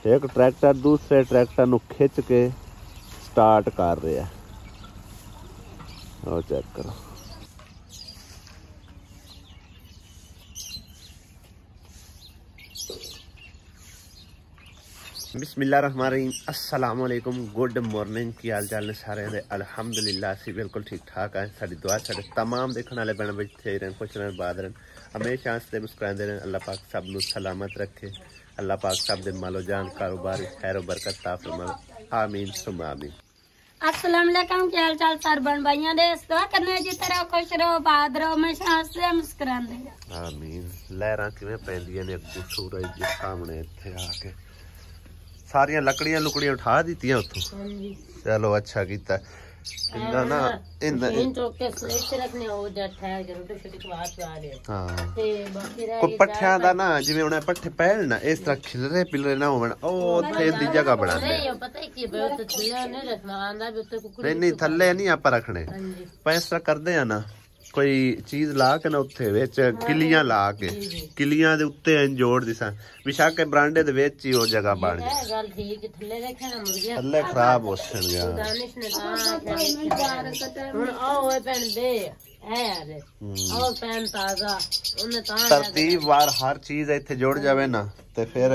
एक ट्रैक्टर दूसरे ट्रैक्टर नूं खिंच के स्टार्ट कर रहा है। और चेक करो। बिस्मिल्लाहिर्रहमानिर्रहीम, अस्सलाम वालेकुम, गुड मॉर्निंग। की हाल चाल ने सारे दे? अल्हम्दुलिल्लाह असीं बिल्कुल ठीक ठाक हैं। साडी दुआ साडे तमाम देखने वाले भैन बैठे रहन, खुश रहन, आबाद रहन, हमेशा हंसते मुस्कुराते रहन। अल्लाह पाक सब नूं सलामत रखे। अल्लाह पाक सब दे मालो जान कारोबार खैर व बरकत अता फरमावे। आमीन सुम्मा आमीन। अस्सलाम वालेकुम, क्या हाल चाल सारे बहन भाइयों दे? दुआ करने जी तरह खुश रहो, आबाद रहो, हमेशा हंसते मुस्कुराते रहो। आमीन। लहरां किवें पैंदियां ने अग्गों सूरज दे सामने इत्थे आके। सारियां लकड़ियां लुकड़ियां उठा दी उतों। चलो अच्छा किया। पट्ठियां दा ना जिवें उन्हें पट्ठे पैल ना इस तरह खिलरे पिलरे ना होवन, दी जगह बनांदे। नहीं थल्ले नहीं आपां रखने, पर इस तरह करदे आ ना कोई चीज ला के ना उत्थे विच किलियां ला के किलियां दे उत्ते जोड़ दिसा बेशक बरांडे दे विच ही ओ जगह बन जाए। थल्ले खराब हो तरतीब वार हर चीज इत्थे जुड़ जावे ना ते फिर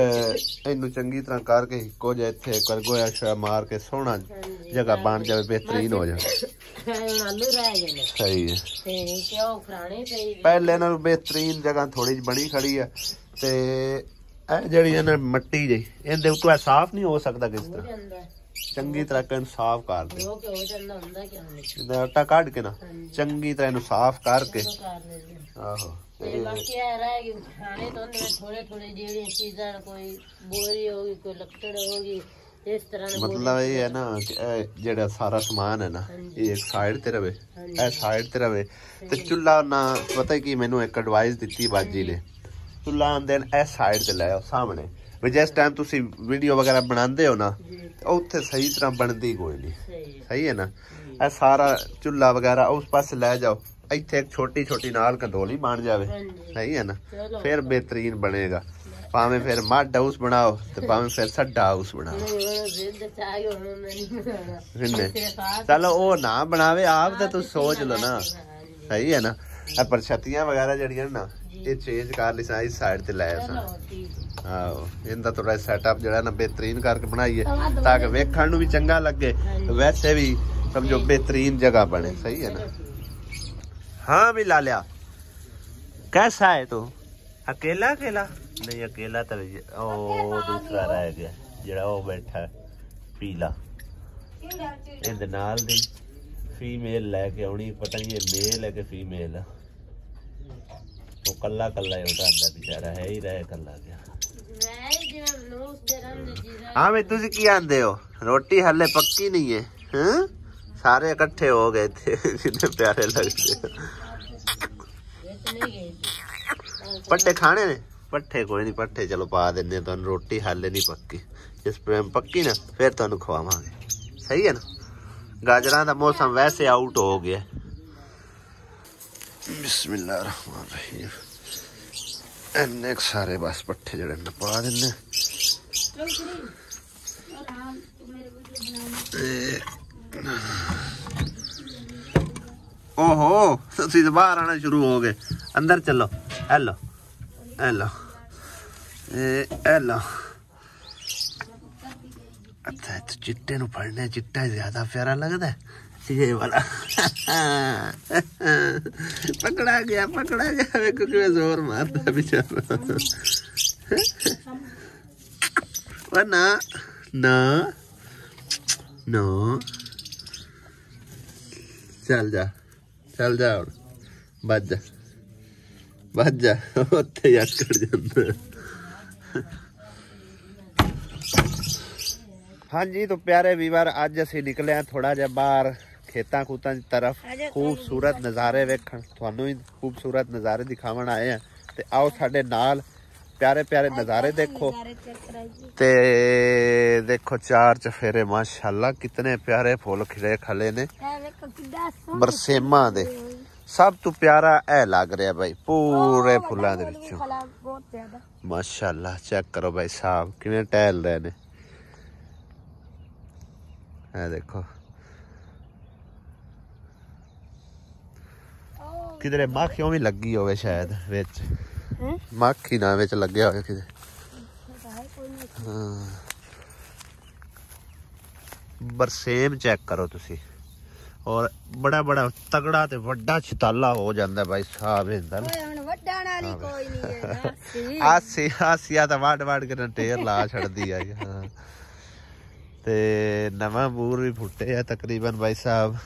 इनू चंगी तरह करके इक्को जिहा इत्थे कर गोया शोया मार के सोहना जगह बन जावे, बेहतरीन हो जाए। सही है, पहले नाल बेहतरीन जगह थोड़ी बनी खड़ी है ते जड़ी ना मट्टी जी इहदे उत्तों साफ नहीं हो सकता। किस तरह चंगी तरह साफ कर दे, आटा कढ़ के ना चंगी तरह इनू साफ करके। आहो मतलब ये है ना जेड़ा सारा सामान है ना ये एक साइड ते रवे, ए साइड ते रवे ते चुल्हा ना पता की मैनू एक एडवाइस दी बाजी ने, चुल्हा आंदे ए साइड ते ले आओ सामने। जिस टाइम तुसी वीडियो वगैरह बनाते हो ना उत्थे सही तरह बनती कोई नहीं। सही है ना, ए सारा चुल्हा वगैरह उस पास ले जाओ, इत्थे एक छोटी छोटी नाल कंडोली बन जावे। सही है ना, फिर बेहतरीन बनेगा। भावें फिर मड हाउस बनाओ तो भावें फिर सड्डा हाउस बनाओ। चलो वो ना बनावे आप तो तुम सोच लो ना। सही है ना, पर छत्तियां वगैरह जड़ियां ना ये चेंज कर ली इस साइड ते ले आओ। इनका थोड़ा सैटअप जड़ा ना बेहतरीन करके बनाइए ताकि वेखण नूं भी चंगा लगे, वैसे भी समझो बेहतरीन जगह बने। सही है ना। हाँ भी ला लिया। कैसा है तू? अकेला अकेला नहीं, अकेला तो ओ दूसरा रह गया जरा वो बैठा है पीला। इहदे नाल दी फीमेल लैके आउणी, पता नहीं ये मेल है कि फीमेल है। तो कल्ला कल्ला ही होता बेचारा, है ही रहे कल्ला गया। हाँ भाई तुसी की आंदे हो? रोटी हाले पक्की नहीं है। हाँ? सारे इकट्ठे हो गए थे जितने प्यारे लगते। पट्ठे खाने ने? पट्ठे कोई नहीं, पट्ठे चलो पा देने तो। रोटी हाले नहीं पक्की, जिस पक्की ना फिर तुहानू खवावांगे। सही है ना। गाजरां दा मौसम वैसे आउट हो गया। बिस्मिल्लाहिर्रहमानिर्रहीम। इन्ने सारे बस पट्ठे जड़े न पा देने। ओहो तुसीं तो बाहर आना शुरू हो गए, अंदर चलो। Hello hello hello. अच्छा तो चिट्टे नूं फड़ने, चिट्टा ज्यादा प्यारा लगता है ये वाला। पकड़ा गया वेखो किवें जोर मारता बेचारा। ना ना नो चल जा हुण बज जा उत्थे ही अकड़ जांदा। हाँ जी तो प्यारे वीवर अज असीं निकले हैं थोड़ा जिहा बाहर खेतां खूतां की तरफ। खूबसूरत नज़ारे वेखण, तुहानूं भी खूबसूरत नज़ारे दिखावन आए हैं। ते आओ साडे नाल प्यारे प्यारे नज़ारे देखो। ते देखो चार चफेरे माशाल्लाह कितने प्यारे फुल खिले खले ने बरसेमा दे। सब तो प्यारा ए लग रहा भाई पूरे फुलां दे विचों माशाल्लाह चेक करो भाई साहब किवें टहल रहे ने। है देखो किधरे माखियों भी लगी होवे शायद विच, माखी ना विच लग्या होवे किधरे। हाँ बरसेम चेक करो तुसी, और बड़ा बड़ा तगड़ा ते वड्डा छताला हो जांदा भाई साहब इंदा ना। आसी आसिया तो वाड़ वाड़ के ढेर ला छड़दी है। हाँ ते नवा बूर भी फुटे है तकरीबन भाई साहब,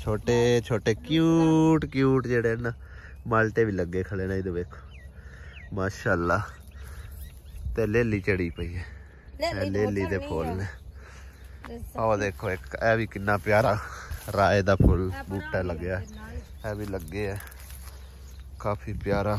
छोटे छोटे क्यूट क्यूट जेड़े ना माल्टे भी लगे खड़े ने। इधर देखो माशाल्लाह, ते लेली चढ़ी पई है, लेली दे फुल ने। और देखो एक ए भी कितना प्यारा राय दा फुल बूटा लग्या है, भी लगे है काफी प्यारा।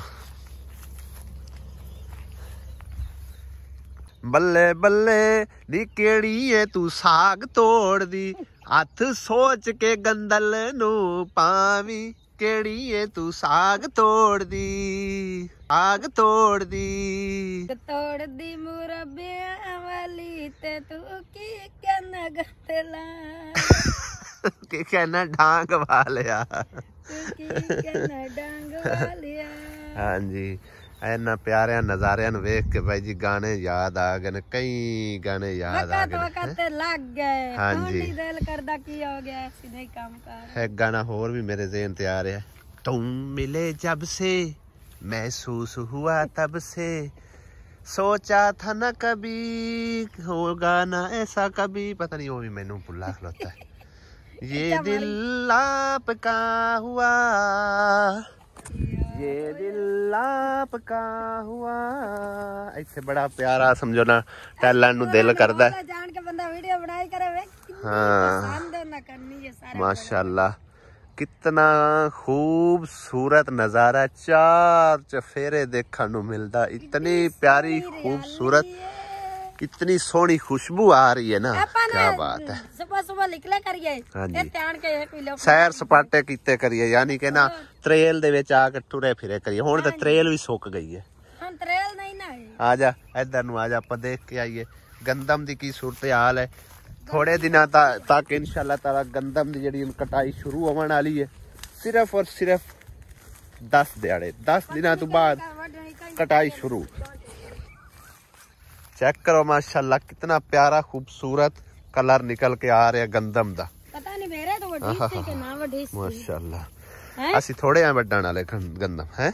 बल्ले बल्ले नी केड़ी है तू साग तोड़ दी, हथ सोच के गंदल नू पावी। केड़ी है तू साग तोड़ दी, आग तोड़ दी, तोड़ दी मुरब्बिया वाली ते तू की कहना गतला की कहना डांग वालिया, तू की कहना डांग वालिया। हाँ जी इन्ना प्यारे नजारे वेख के भाई जी गाने याद आ गए, कई गाने याद आ गए लग गए। हाँ जी दिल करदा की हो गया ऐसे नहीं काम कर। एक गाना होर भी मेरे ज़हन ते आ रहा है, तुम मिले जब से महसूस हुआ तब से, सोचा था ना कभी होगा ना ऐसा कभी। पता नहीं वो भी मैनू भुला खलोता है। ये दिल आपका हुआ, ये दिल आपका हुआ। ऐसे बड़ा प्यारा समझो ना टैलेंट नु दिल करदा है। जान के बंदा वीडियो बनाई करे वे। हाँ माशाल्लाह कितना खूबसूरत नजारा, चार चफेरे देखने नु मिलदा। इतनी प्यारी खूबसूरत, इतनी सोहनी खुशबू आ रही है ना, क्या बात है। सुबह सुबह निकले करिए। हाँ जी सैर सपाटे कीते करिए, यानी कि ना त्रेल दे विच आके टुरे फिरे करिए। हुण ते त्रेल भी सुक गई है, हुण त्रेल नहीं ना है। आजा इधर नु आजा, आपां देख के आइए गंदम दी की सूरत हाल है। थोड़े दिनों तक इंशाल्लाह ताला गंदम दी जेहड़ी कटाई शुरू होने वाली है। सिर्फ और सिर्फ 10 दिहाड़े, 10 दिनों तो बाद कटाई शुरू। चेक करो माशाल्लाह कितना प्यारा खूबसूरत कलर निकल के आ रहा गंदम दा। पता नहीं मेरे तो वड्डी सी के ना वड्डी सी माशाल्लाह। असि थोड़े आ वड्डण वाले गंदम है,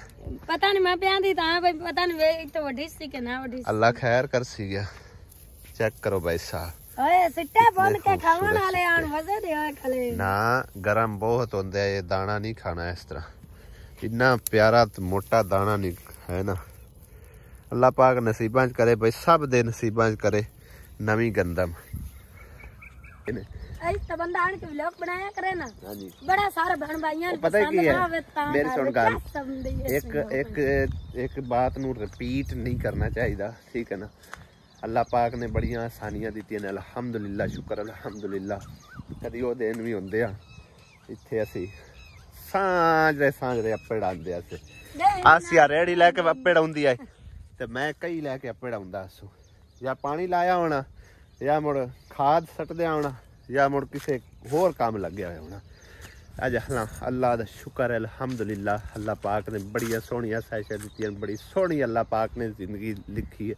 पता नहीं मैं प्यांदी ता भाई, पता नहीं वे तो वड्डी सी के ना वड्डी सी। अल्लाह खैर कर सी गया। चेक करो भाई साहब, ओए सिट्टे बोल के खावन वाले आन मजे दे खले ना। गरम बहुत होंदे है, ये दाना नहीं खाना इस तरह। इतना प्यारा मोटा दाना नहीं है ना। अल्लाह पाक नसीबां च करे भाई, सब दे नसीबां च करे नवी गंदम। ऐसा बंदा आन के व्लॉग बनाया करे ना। हां जी बड़ा सारा बहन भाईयां पता है की है मेरी सुन गल, एक बात नु रिपीट नहीं करना चाहिए, ठीक है ना। अल्लाह पाक ने बड़ियां आसानियां दित्तियां ने, अल्हम्दुलिल्लाह शुक्र अल्हम्दुलिल्लाह। कदी वो दिन भी होंदे आ इत्थे असी सांझरे अप्पे डांदे असे आसिया रेड़ी लेके अप्पे डाउंदी है ते मैं कई लैके अप्पे डाउंदा असू, या पानी लाया होना, या मुड़ खाद सटदे होना, या मुड़ किसे होर काम लगे हुए होना। अज अल्लाह दा शुक्र है अल्हम्दुलिल्लाह। अल्लाह पाक ने बड़िया सोहनियां साइशां दित्तियां, बड़ी सोहनी अल्लाह पाक ने जिंदगी लिखी है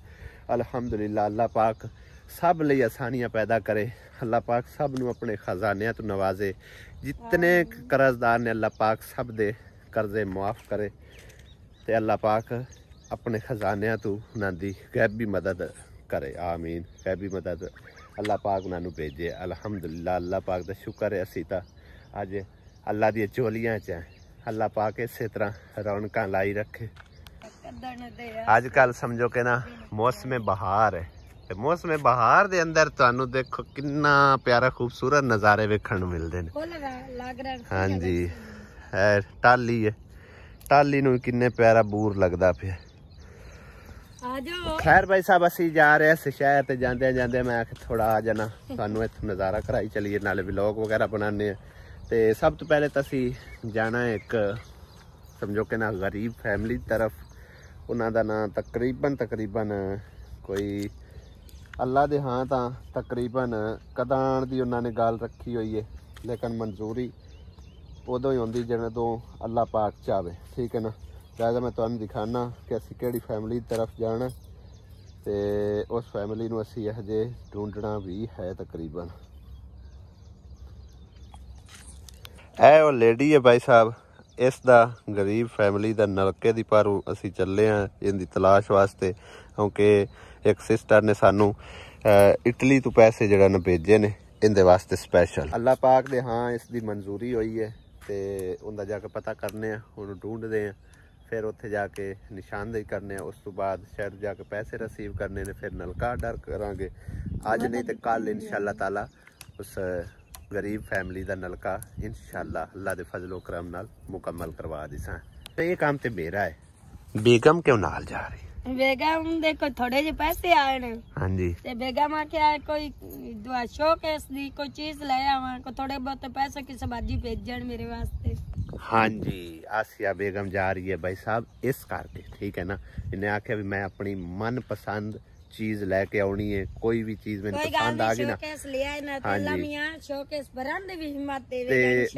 अल्हम्दुलिल्लाह। अल्लाह पाक सब लई आसानियां पैदा करे, अल्लाह पाक सब नू अपने खजानियां तो नवाजे। जितने कर्जदार ने अल्लाह पाक सब दे कर्जे मुआफ करे, ते अल्लाह पाक अपने खजानियां तो उन्हां दी गैबी मदद करे। आमीन। गैबी मदद अल्लाह पाक उन्हां नू भेजे अल्हम्दुलिल्लाह। अल्लाह पाक दा शुक्र है असी तां अज अल्लाह दी झोलियां च हैं। अल्लाह पाक इसे तरह रौनकां लाई रखे। अजकल समझो कि ना मौसम बहार है, ते मौसम बहार दे अंदर तुहानू देखो कितना प्यारा खूबसूरत नज़ारे वेखण नू मिलदे ने। हाँ जी टाली है, टाली नू किन्ने प्यारा बूर लगदा पिया। खैर भाई साहब असी जा रहे शहर ते जांदे जांदे मैं थोड़ा आ जाना तुहानू इत्थों नज़ारा कराई चलिए, नाले व्लॉग वगैरह बनाने। ते सब तो पहले तो असी जाना एक समझो कि ना गरीब फैमिली तरफ, ਉਹਨਾਂ ਦਾ ਨਾਂ ਤਕਰੀਬਨ ਕੋਈ ਅੱਲਾ ਦੇ ਹਾਂ ਤਾਂ ਤਕਰੀਬਨ ਕਦਾਂ ਦੀ ਉਹਨਾਂ ਨੇ ਗੱਲ ਰੱਖੀ ਹੋਈ ਹੈ, ਲੇਕਿਨ ਮਨਜ਼ੂਰੀ ਉਦੋਂ ਹੀ ਹੁੰਦੀ ਜਦੋਂ ਅੱਲਾ ਪਾਕ ਚਾਹਵੇ। ਠੀਕ ਹੈ ਨਾ। ਲਿਹਾਜ਼ਾ ਮੈਂ ਤੁਹਾਨੂੰ ਦਿਖਾਣਾ ਕਿ ਅਸੀਂ ਕਿਹੜੀ ਫੈਮਿਲੀ ਦੀ ਤਰਫ ਜਾਣਾ ਤੇ ਉਸ ਫੈਮਿਲੀ ਨੂੰ ਅਸੀਂ ਹਜੇ ਢੂੰਡਣਾ ਵੀ ਹੈ। ਤਕਰੀਬਨ ਇਹ ਉਹ ਲੇਡੀ ਹੈ ਭਾਈ ਸਾਹਿਬ, ਇਸ ਦਾ ਗਰੀਬ ਫੈਮਿਲੀ ਦਾ ਨਲਕੇ ਦੀ ਪਾਰੂ ਅਸੀਂ ਚੱਲੇ ਹਾਂ ਇਹਦੀ ਤਲਾਸ਼ ਵਾਸਤੇ, ਕਿਉਂਕਿ ਇੱਕ ਸਿਸਟਰ ਨੇ ਸਾਨੂੰ ਇਟਲੀ ਤੋਂ ਪੈਸੇ ਜਿਹੜਾ ਨਾ ਭੇਜੇ ਨੇ ਇਹਦੇ ਵਾਸਤੇ ਸਪੈਸ਼ਲ। ਅੱਲਾ ਪਾਕ ਦੇ ਹਾਂ ਇਸ ਦੀ ਮਨਜ਼ੂਰੀ ਹੋਈ ਹੈ ਤੇ ਉਹਦਾ ਜਾ ਕੇ ਪਤਾ ਕਰਨੇ ਆ, ਉਹਨੂੰ ਢੂੰਡਦੇ ਆ, ਫਿਰ ਉੱਥੇ ਜਾ ਕੇ ਨਿਸ਼ਾਨਦੇਹੀ ਕਰਨੇ ਆ, ਉਸ ਤੋਂ ਬਾਅਦ ਸ਼ਾਇਦ ਜਾ ਕੇ ਪੈਸੇ ਰਿਸੀਵ ਕਰਨੇ ਨੇ, ਫਿਰ ਨਲਕਾ ਆਰਡਰ ਕਰਾਂਗੇ ਅੱਜ ਨਹੀਂ ਤੇ ਕੱਲ ਇਨਸ਼ਾਅੱਲਾ ਤਾਲਾ ਉਸ ਗਰੀਬ ਫੈਮਿਲੀ ਦਾ ਨਲਕਾ ਇਨਸ਼ਾਅੱਲਾ ਅੱਲਾ ਦੇ ਫਜ਼ਲ ਕਰਮ ਨਾਲ ਮੁਕੰਮਲ ਕਰਵਾ ਦਿਸਾਂ। ਤੇ ਇਹ ਕੰਮ ਤੇ ਮੇਰਾ ਹੈ। ਬੇਗਮ ਕਿਉਂ ਨਾਲ ਜਾ ਰਹੀ? बेगम देखो थोड़े जे पैसे आए ने। हाँ जी। ते बेगम आके आए कोई दुआ शोकेस दी कोई चीज ले आवा को थोड़े बहुत पैसे की सबाजी भेजन मेरे वास्ते। हाँ जी, आसिया बेगम जा रही है भाई साहब इस करके। ठीक है ना। इन्हें आख्या भी मैं अपनी मन पसंद चीज लेके आनी है, कोई भी चीज मैंने पसंद आ गई ना। हाँ जी।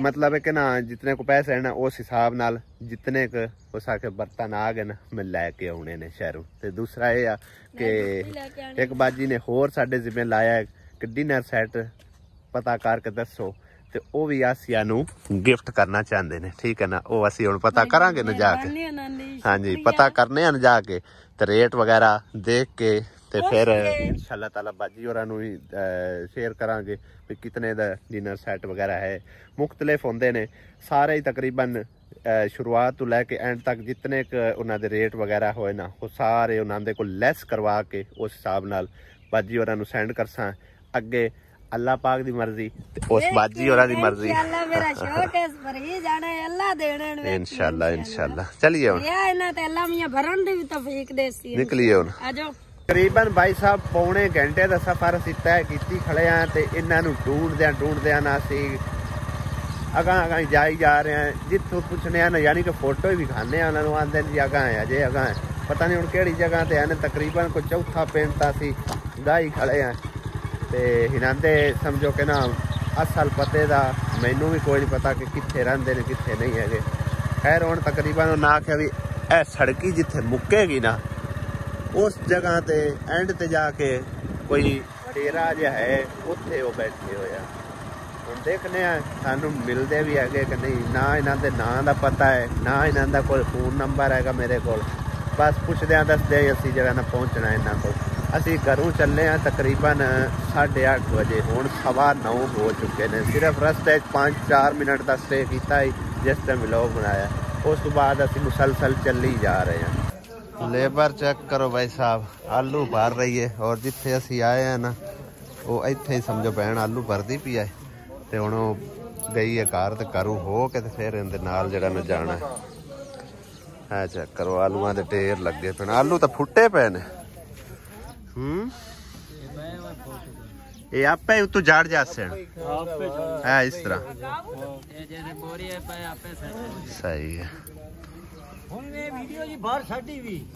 मतलब है कि ना जितने को पैसे है ना उस हिसाब नाल जितने को उस आके बर्तन आ गए ना मैं लेके आने ने शहरों। ते दूसरा ये आ कि एक बाजी ने होर साडे जिम्मे लाया है कि डिनर सेट पता करके दसो ते ओ भी आसिया नू गिफ्ट करना चाहते ने। ठीक है ना। ओ असी हुण पता करांगे ना जाके। हाँ जी, पता करने न जाके ते रेट वगैरह देख के ते फिर इंशाल्लाह ताला बाजी होरां नू ही शेयर करांगे भी कितने दा डिनर सेट वगैरह है। मुख्तलिफ होंदे ने सारे ही तकरीबन शुरुआत तो लैके एंड तक जितने उन्हां दे रेट वगैरह होए ना वो सारे उन्हां दे कोल लैस करवा के उस हिसाब नाल बाजी होरां नू सेंड करसां। अगे अल्लाह पाक दी मर्जी ते उस बाजी होरां दी मर्जी। अल्लाह मेरा शौक है इस पर ही जाना है, अल्लाह देने इंशाल्लाह इंशाल्लाह। चलिए हुण या ना ते अल्लाह मियां भरन दे भी तौफीक देसी। निकलिए हुण। आ जाओ। तकरीबन भाई साहब पौने घंटे का सफर असीं तय कीती खड़े हाँ ते इन्हां नूं ढूंढदे ना असीं अगां जाई जा रहे हैं। जित्थों पुछने हैं ना यानी कि फोटो ही विखाने हैं उन्होंने आंदे जी अगां है अजे अगां है पता नहीं हुण किहड़ी जगह ते हैं। तकरीबन कोई चौथा पिंड तां असीं गाई खड़े हैं ते हिनांदे समझो कि ना असल पते दा मैनू भी कोई नहीं पता कि कित्थे रहिंदे ने कित्थे नहीं हैगे। खैर हुण तकरीबन उन्हें आख्या भी ए सड़की जिथे मुक्केगी ना उस जगह ते एंड ते जाके कोई डेरा जिहा है उत्थे वो बैठे होया। हुण देखने सानू मिलते भी है कि नहीं ना इन्हां दे नां दा पता है ना इन्हां दा कोई फोन नंबर हैगा मेरे कोल। बस पुछदे दसदे असीं जेह्ड़ा ना पहुंचना इन्हां कोल। असीं घरों चले हैं तकरीबन 8:30 बजे हुण 9:15 हो चुके ने। सिर्फ रस्ते 5-4 मिनट का स्टे किया जिस टाइम व्लॉग बनाया उस तो बाद असीं मुसलसल चली जा रहे हैं। लेबर चेक करो भाई साहब आलू भर रही है और जिथे असी आए हैं ना वो इत्थे ही समझो भैन आलू भरती पी है ते हुण गई है घर ते घरों हो के ते फिर इहदे नाल जेहड़ा ना जाना है। चेक करो आलूआं दे ढेर लगे पे आलू तो फुटे पे ने। ये आपे उतों झाड़ जासे है इस तरह सही है।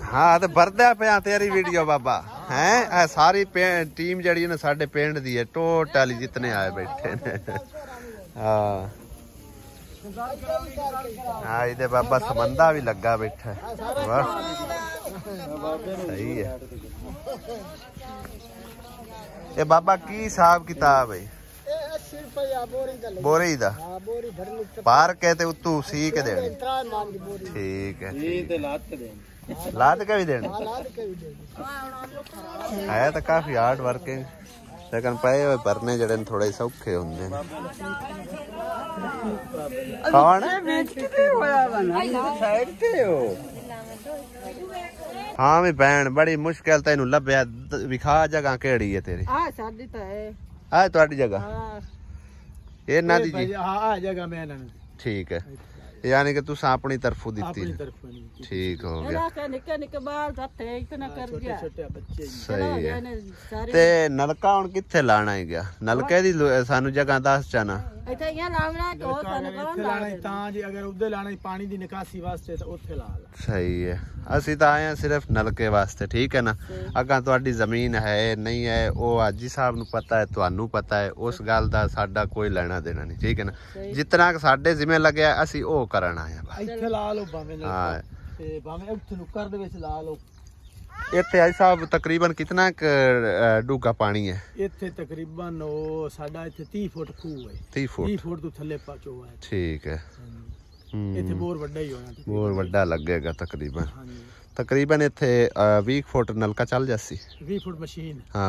हाँ तो भरदा पिया तेरी वीडियो बाबा है। सारी टीम जड़ी ने साडे पिंड दी है टोटली जितने आए बैठे ने। हाँ हाँ इधर बाबा समंदा भी लगा बैठा है। वाह सही है। ये बाबा की हिसाब किताब है? बोरी दा पार के ते उतू सी के देनी। ठीक है लाद के भी देनी है तो काफी हार्ड वर्किंग लेकिन पे हुए भरने जड़े थोड़े सौखे होंगे। कौन हाँ भी भैन बड़ी मुश्किल तेन लभ्या विखा जगह केड़ी है तेरी? तुहाडी जगह ये ना दी जी। ठीक है यानी कि तुस अपनी तरफों दी अपनी तरफ नहीं दी। ठीक हो गया ਇਹਦਾ ਨਿੱਕੇ ਨਿੱਕੇ ਬਾਲ ਰੱਥੇ ਇਤਨਾ ਕਰ ਗਿਆ छोटे बच्चे ही। सही है ਇਹਨੇ ਸਾਰੇ ਤੇ ਨਲਕਾ ਹੁਣ ਕਿੱਥੇ ਲਾਣਾ ਹੈ ਗਿਆ ਨਲਕੇ ਦੀ ਸਾਨੂੰ ਜਗ੍ਹਾ ਦੱਸ ਚਾਣਾ ਇੱਥੇ ਇਹ ਲਾਉਣਾ ਕਿ ਉਹ ਤਨ ਇੱਥੇ ਕੌਣ ਲਾਣਾ ਤਾਂ ਜੀ ਅਗਰ ਉੱਧਰ ਲਾਣਾ ਪਾਣੀ ਦੀ ਨਿਕਾਸੀ ਵਾਸਤੇ ਤਾਂ ਉੱਥੇ ਲਾ ਲਾ। ਸਹੀ ਹੈ ਅਸੀਂ ਤਾਂ ਆਏ ਹਾਂ ਸਿਰਫ ਨਲਕੇ ਵਾਸਤੇ ਠੀਕ ਹੈ ਨਾ ਅਗਾਂ ਤੁਹਾਡੀ ਜ਼ਮੀਨ ਹੈ ਨਹੀਂ ਹੈ ਉਹ ਹਾਜੀ ਸਾਹਿਬ ਨੂੰ ਪਤਾ ਹੈ ਤੁਹਾਨੂੰ ਪਤਾ ਹੈ ਉਸ ਗੱਲ ਦਾ ਸਾਡਾ ਕੋਈ ਲੈਣਾ ਦੇਣਾ ਨਹੀਂ ਠੀਕ ਹੈ ਨਾ ਜਿੰਨਾ ਕਿ ਸਾਡੇ ਜ਼ਿੰਮੇ ਲੱਗਿਆ ਅਸੀਂ ਉਹ ਕਰਨ ਆਏ ਹਾਂ ਬਸ। ਇੱਥੇ ਲਾ ਲਓ ਭਾਵੇਂ ਹਾਂ ਤੇ ਭਾਵੇਂ ਉੱਥੇ ਨੁੱਕਰ ਦੇ ਵਿੱਚ ਲਾ ਲਓ। ਇੱਥੇ ਹਾਜੀ ਸਾਹਿਬ ਤਕਰੀਬਨ ਕਿੰਨਾ ਡੂੰਘਾ ਪਾਣੀ ਹੈ ਇੱਥੇ ਤਕਰੀਬਨ ਉਹ ਸਾਡਾ ਇੱਥੇ 30 ਫੁੱਟ ਖੂਹ ਹੈ 30 30 ਫੁੱਟ ਫੁੱਟ ਤੋਂ ਥੱਲੇ ਪਾਚੋ ਹੈ। ਠੀਕ ਹੈ ਇੱਥੇ ਬੋਰ ਵੱਡਾ ਹੀ ਹੋਣਾ ਬਹੁਤ ਵੱਡਾ ਲੱਗੇਗਾ ਤਕਰੀਬਨ ਹਾਂਜੀ ਤਕਰੀਬਨ ਇੱਥੇ 20 ਫੁੱਟ ਨਲਕਾ ਚੱਲ ਜਾਸੀ 20 ਫੁੱਟ ਮਸ਼ੀਨ ਹਾਂ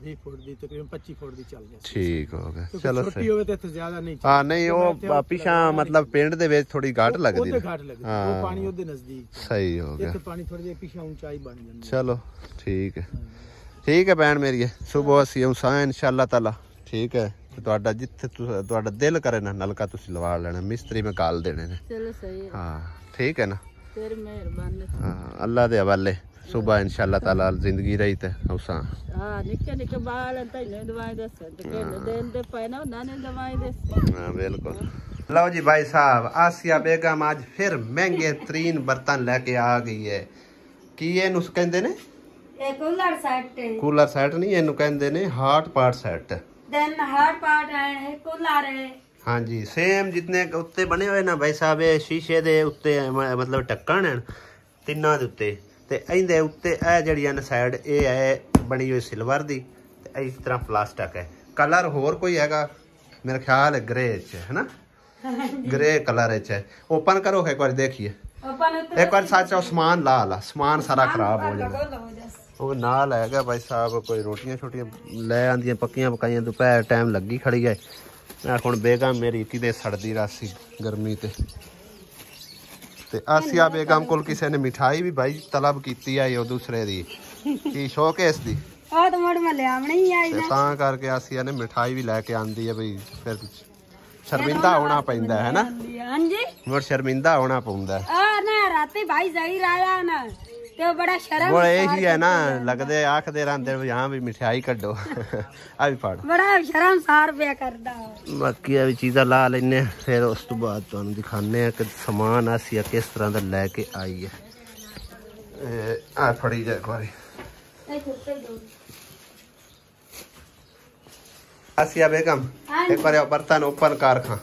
20 ਫੁੱਟ ਦੀ ਤਕਰੀਬਨ 25 ਫੁੱਟ ਦੀ ਚੱਲ ਜਾਂਦੀ। ਠੀਕ ਹੋ ਗਿਆ ਕਿਉਂਕਿ ਚਲੋ ਛੋਟੀ ਸਹੀ ਹੋਵੇ ਤਾਂ ਇੱਥੇ ਜ਼ਿਆਦਾ ਨਹੀਂ ਹਾਂ ਨਹੀਂ ਉਹ ਪਿਛਾਂ ਮਤਲਬ ਪਿੰਡ ਦੇ ਵਿੱਚ ਥੋੜੀ ਘਾਟ ਲੱਗਦੀ ਉਹਦੇ ਨਾ ਘਾਟ ਲੱਗਦੀ ਹਾਂ। ਉਹ ਪਾਣੀ ਉਹਦੇ ਨਜ਼ਦੀਕ ਸਹੀ ਹੋ ਗਿਆ ਇੱਥੇ ਪਾਣੀ ਥੋੜੀ ਜਿਹੀ ਪਿਛਾਂ ਉਚਾਈ ਬਣ ਜਾਂਦੀ। ਚਲੋ ਠੀਕ ਹੈ ਭੈਣ ਮੇਰੀ ਸਵੇਰ ਅਸੀਂ ਉਸਾਂ ਇਨਸ਼ਾਅੱਲਾ ਤਾਲਾ ਠੀਕ ਹੈ ਤੇ ਤੁਹਾਡਾ ਜਿੱਥੇ ਤੁਹਾਡਾ ਦਿਲ ਕਰੇ ਨਾ ਨਲਕਾ ਤੁਸੀਂ ਲਵਾ ਲੈਣਾ ਮਿਸਤਰੀ ਮੈਂ ਕਾਲ ਦੇਣੇ ਨੇ ਚਲੋ ਸਹੀ ਹੈ ਹਾਂ ਠੀਕ ਹੈ ਨਾ ਤੇਰੀ ਮਿਹਰਬਾਨੀ ਹਾਂ ਅੱਲਾ ਦੇ ਹਵਾਲੇ ਸੁਬਹ ਇਨਸ਼ਾਅੱਲਾ ਤਾਲਾ ਜ਼ਿੰਦਗੀ ਰਹੀ ਤੇ ਉਸਾਂ ਹਾਂ ਨਿੱਕੇ ਨਿੱਕੇ ਬਾਲ ਤੈਨੂੰ ਦਵਾਈ ਦੱਸ ਤੇ ਕਿਹਨੇ ਦੇਣ ਦੇ ਪਏ ਨਾ ਉਹਨਾਂ ਨੇ ਦਵਾਈ ਦੱਸ हाँ बिल्कुल लो जी भाई साहब आसिया बेगम आज फिर महंगे तरीन बर्तन लेके आ गई है की ਇਹਨੂੰ ਕਹਿੰਦੇ ਨੇ ਇਹ ਕੂਲਰ ਸੈੱਟ ਕੂਲਰ ਸੈੱਟ ਨਹੀਂ ਇਹਨੂੰ ਕਹਿੰਦੇ ਨੇ hot part set then hard part ਹੈ ਕੂਲਰ ਹੈ ਹਾਂਜੀ ਸੇਮ ਜਿਤਨੇ ਉੱਤੇ ਬਣੇ ਹੋਏ ਨਾ ਭਾਈ ਸਾਹਿਬ ਇਹ ਸ਼ੀਸ਼ੇ ਦੇ ਉੱਤੇ ਮਤਲਬ ਢੱਕਣ ਹਨ ਤਿੰਨਾਂ ਦੇ ਉੱਤੇ ਤੇ ਇਹਦੇ ਉੱਤੇ ਇਹ ਜਿਹੜੀ ਹਨ ਸਾਈਡ ਇਹ ਹੈ ਬਣੀ ਹੋਈ ਸਿਲਵਰ ਦੀ ਤੇ ਇਸ ਤਰ੍ਹਾਂ ਪਲਾਸਟਿਕ ਹੈ ਕਲਰ ਹੋਰ ਕੋਈ ਹੈਗਾ मेरा ख्याल है ग्रे है ना ग्रे कलर है ओपन करो एक बार देखिए एक बार सच समान ला समान सारा खराब हो जाएगा वो नाल हैगा भाई साहब कोई रोटियां छोटियां ले आंदियां पक्कियां पकाइयां दोपहर टाइम लगी खड़ी है मैं हुण बेगम मेरी किते सड़दी रासी गर्मी ते आसिया बेगम कोल किसी ने मिठाई भी भाई तलब कीती है वो दूसरे दी की शौक है इसदी ਉਹ ਤਾਂ ਮੜ ਮਲੇ ਆਵਣੀ ਆਈ ਤੇ ਤਾਂ ਕਰਕੇ ਆਸੀਆ ਨੇ ਮਿਠਾਈ ਵੀ ਲੈ ਕੇ ਆਂਦੀ ਹੈ ਬਈ ਫਿਰ ਸ਼ਰਮਿੰਦਾ ਹੋਣਾ ਪੈਂਦਾ ਹੈ ਨਾ ਹਾਂਜੀ ਮੁਰ ਸ਼ਰਮਿੰਦਾ ਹੋਣਾ ਪੈਂਦਾ ਆ ਨਾ ਰਾਤੀ ਭਾਈ ਜ਼ਹੀਰ ਆਇਆ ਨਾ ਤੇ ਉਹ ਬੜਾ ਸ਼ਰਮ ਉਹ ਇਹੀ ਹੈ ਨਾ ਲੱਗਦੇ ਆਖਦੇ ਰਹਿੰਦੇ ਵੀ ਹਾਂ ਵੀ ਮਿਠਾਈ ਕੱਢੋ ਆ ਵੀ ਫੜ ਬੜਾ ਸ਼ਰਮਸਾਰ ਪਿਆ ਕਰਦਾ ਬਾਕੀ ਆ ਵੀ ਚੀਜ਼ਾਂ ਲਾ ਲੈਨੇ ਆ ਫਿਰ ਉਸ ਤੋਂ ਬਾਅਦ ਤੁਹਾਨੂੰ ਦਿਖਾਣੇ ਆ ਕਿ ਸਮਾਨ ਆਸੀਆ ਕਿਸ ਤਰ੍ਹਾਂ ਦਾ ਲੈ ਕੇ ਆਈ ਹੈ ਆ ਫੜੀ ਜਾ ਇੱਕ ਵਾਰੀ आसिया बेगम एक बार बर्तन ओपन कर खा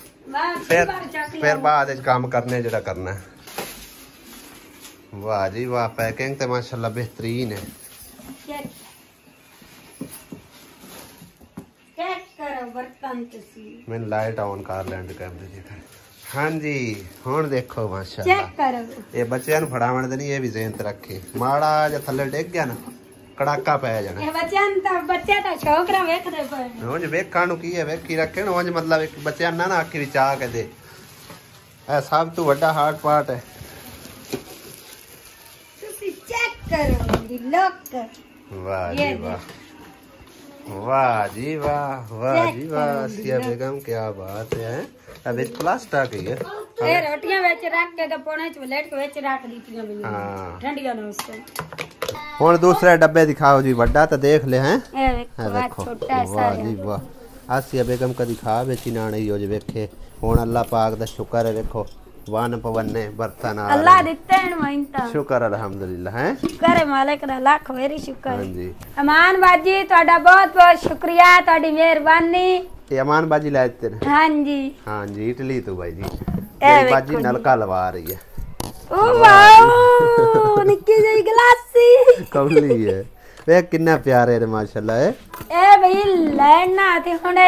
फिर बाद काम करने जरा करना है वाह जी वाह पैकिंग तो माशाल्लाह बेहतरीन है मैंने लाइट ऑन कर लैंड कैमरे जी हाँ जी हुण देखो माशाल्लाह ये बच्चों फड़ावन दे नहीं ये भी ज़हन ते रखे माड़ा जा थल्ले डिग गया ना कड़ाका पै जाना बच्चे तो छोकरा वेखदे पए ਉਂਝ ਵੇਖਣ ਨੂੰ ਕੀ ਹੈ ਵੇਖੀ ਰੱਖਣ ਉਂਝ ਮਤਲਬ ਇੱਕ ਬੱਚਿਆਂ ਨਾ ਅੱਖ ਵਿੱਚ ਆ ਕੇ ਦੇ ਇਹ ਸਭ ਤੋਂ ਵੱਡਾ ਹਾਰਟ ਪਾਰਟ ਹੈ ਤੁਸੀਂ ਚੈੱਕ ਕਰੋ ਦੀ ਲੋਕ ਵਾਹ ਜੀ ਵਾਹ वाह जी वाह आसिया बेगम क्या बात है अब इस प्लास्टिक ही है ये रोटियां ਵਿੱਚ ਰੱਖ ਕੇ ਤੇ ਪੋਣੇ ਚ ਪਲੇਟ ਕੇ ਵਿੱਚ ਰੱਖ ਦਿੱਤੀਆਂ ਮੈਨੂੰ हाँ ਠੰਡੀਆਂ ਨੂੰ ਉਸੇ ਹੁਣ दूसरे डब्बे दिखाओ जी बड़ा तो देख ले हैं ਇਹ ਵੇਖੋ ਛੋਟਾ वाह जी वाह आसिया बेगम का दिखा बेची ना नहीं हो जे वेखे ਹੁਣ अल्लाह पाक दा शुक्र है देखो वन पवने बर्तन आ अल्लाह दिते हैं माइंता शुक्र अल्हम्दुलिल्लाह है करे मालिक दा लाख वेरी शुक्र हां जी अमान बाजी ਤੁਹਾਡਾ बहुत बहुत शुक्रिया ਤੁਹਾਡੀ ਮਿਹਰਬਾਨੀ ये अमान बाजी लाए थे हां जी इटली तो भाई जी मेरी बाजी नलका लगा रही है ओ वाओ निक्की जी गलासी कमली है वे कितना प्यारे रे माशाल्लाह है ए भाई लेना ते हुने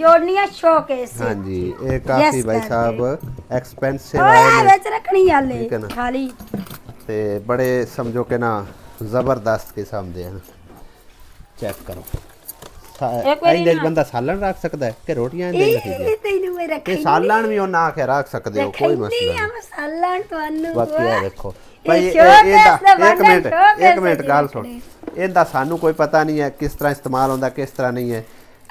जोड़निया शोकेस हां जी ये काफी भाई साहब एक्सपेंसिव है बेच रखनी वाले खाली ते बड़े समझो के ना जबरदस्त किस्म दे हैं चेक करो एक बंदा सालन रख सकता है कि रोटियां दे रखी है सालन भी ओना आके रख सकते हो कोई मसला नहीं सालन ਤੁਹਾਨੂੰ बाकी है देखो भाई एक मिनट गाल सुन ਇਹਦਾ ਸਾਨੂੰ ਕੋਈ ਪਤਾ ਨਹੀਂ ਹੈ ਕਿਸ ਤਰ੍ਹਾਂ ਇਸਤੇਮਾਲ ਹੁੰਦਾ ਕਿਸ ਤਰ੍ਹਾਂ ਨਹੀਂ ਹੈ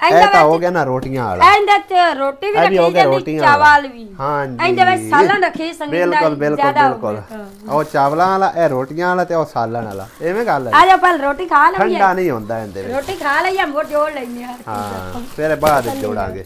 ਇਹ ਤਾਂ ਹੋ ਗਿਆ ਨਾ ਰੋਟੀਆਂ ਵਾਲਾ ਇਹਦੇ ਚ ਰੋਟੀ ਵੀ ਇਹ ਵੀ ਹੋ ਰੱਖੀ ਗਿਆ ਜਾਂਦੀ ਰੋਟੀਆਂ ਚਾਵਲ ਵੀ ਹਾਂਜੀ ਇਹਦੇ ਵਿੱਚ ਸਾਲਨ ਰੱਖੀ ਸੰਗੀਨ ਦਾ ਬਿਲਕੁਲ ਬਿਲਕੁਲ ਜ਼ਿਆਦਾ ਬਿਲਕੁਲ ਉਹ ਚਾਵਲਾਂ ਵਾਲਾ ਇਹ ਰੋਟੀਆਂ ਵਾਲਾ ਤੇ ਉਹ ਸਾਲਣ ਵਾਲਾ ਐਵੇਂ ਗੱਲ ਹੈ ਆ ਜਾ ਪਹਿਲਾਂ ਰੋਟੀ ਖਾ ਲਈਏ ਠੰਡਾ ਨਹੀਂ ਹੁੰਦਾ ਇਹਦੇ ਵਿੱਚ ਰੋਟੀ ਖਾ ਲਈਏ ਮੋੜ ਜੋੜ ਲੈਣੇ ਆ ਹਾਂ ਫਿਰ ਬਾਅਦ ਵਿੱਚ ਜੋੜਾਂਗੇ